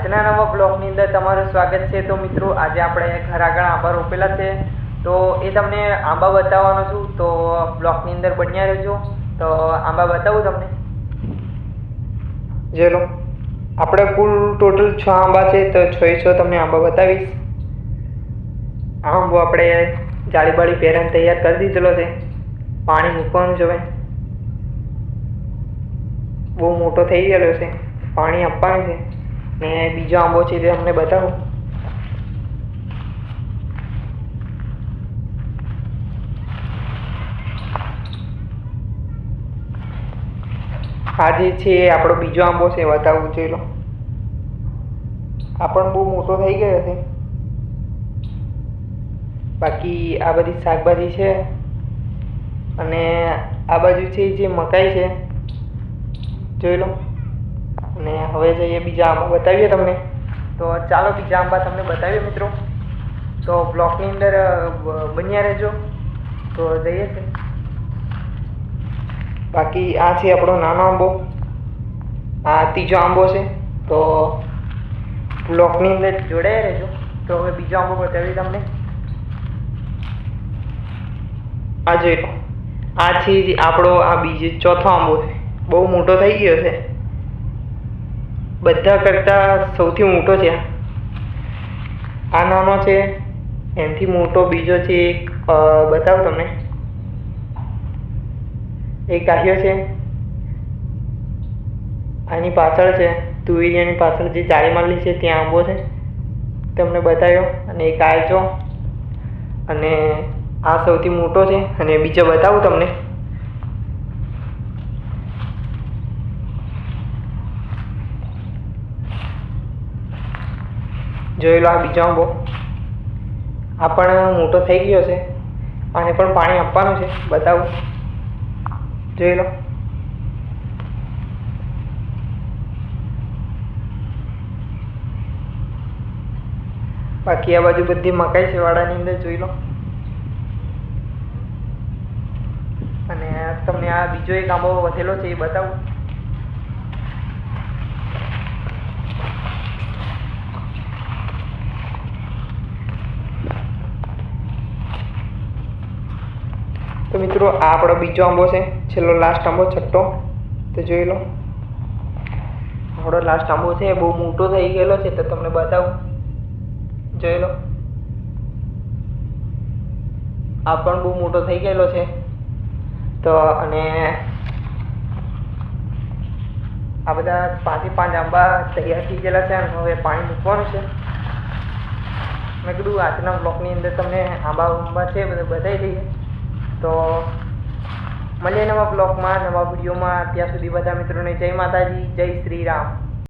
આજના નવા બ્લોગની અંદર તમારું સ્વાગત છે। તો મિત્રો આજે આપણે ઘર આગળ આંબા રોપેલા છે, તો એ તમને આંબા બતાવવાનો છું, તો બ્લોગની અંદર બન્યા રહેજો। તો આંબા બતાવું તમને, જોઈ લો। આપણે કુલ ટોટલ 6 આંબા છે, તો 6 તમને આંબા બતાવીશ। આ આંબો આપણે જાળી બાળી પહેરાને તૈયાર કરી દીધેલો છે, પાણી મૂકવાનું છે। ભાઈ બહુ મોટો થઈ ગયેલો છે, પાણી આપવાનું છે। ને બીજો આંબો છે તે તમને બતાવું। આ જે છે આપણો બીજો આંબો છે, બતાવું, જોઈ લો। આ પણ બહુ મોટો થઈ ગયો છે। બાકી આ બધી શાકભાજી છે, અને આ બાજુ છે જે મકાઈ છે, જોઈ લો। અને હવે જઈએ બીજા આંબા બતાવીએ તમને। તો ચાલો બીજા આંબા તમને બતાવીએ મિત્રો, તો બ્લોગની અંદર બન્યા રહેજો। તો જઈએ છે। બાકી આ છે આપણો નાનો આંબો, આ ત્રીજો આંબો છે, તો બ્લોગની અંદર જોડાયા રહેજો। તો હવે બીજો આંબો બતાવીએ તમને। આ જોઈ લો, આ છે આપણો આ બીજો ચોથો આંબો છે, બહુ મોટો થઈ ગયો છે, બધા કરતાં સૌથી મોટો છે। આ નાનો છે, એનાથી મોટો બીજો છે એક, બતાવું તમને। એક ગાયો છે, આની પાછળ છે તુવેરિયાની પાછળ જે જાળી મારેલી છે ત્યાં આંબો છે, તમને બતાવ્યો। અને એક આ જો, અને આ સૌથી મોટો છે, અને બીજો બતાવું તમને। જોઈ લો, આ બીજો આંબો, આ પણ મોટો થઈ ગયો છે, આને પણ પાણી આપવાનું છે, બતાવું, જોઈ લો। બાકી આ બાજુ બધી મકાઈ છે વાડાની અંદર, જોઈ લો। અને તમને આ બીજો એક આંબો વધેલો છે એ બતાવું। તો મિત્રો આ આપણો બીજો આંબો છે, છેલ્લો લાસ્ટ આંબો, છઠ્ઠો, તો જોઈ લો। આપણો લાસ્ટ આંબો છે, બહુ મોટો થઈ ગયેલો છે, તો તમને બતાવું, જોઈ લો। આ પણ બહુ મોટો થઈ ગયેલો છે, તો અને આ બધા 5 આંબા તૈયાર થઈ ગયેલા છે, અને હવે પાણી મૂકવાનું છે। મેં કીધું આજના બ્લોગની અંદર તમને આંબા છે બધું બતાવી દઈએ। તો મળીએ નવા બ્લોગમાં, નવા વિડીયોમાં। ત્યાં સુધી બધા મિત્રોને જય માતાજી, જય શ્રી રામ।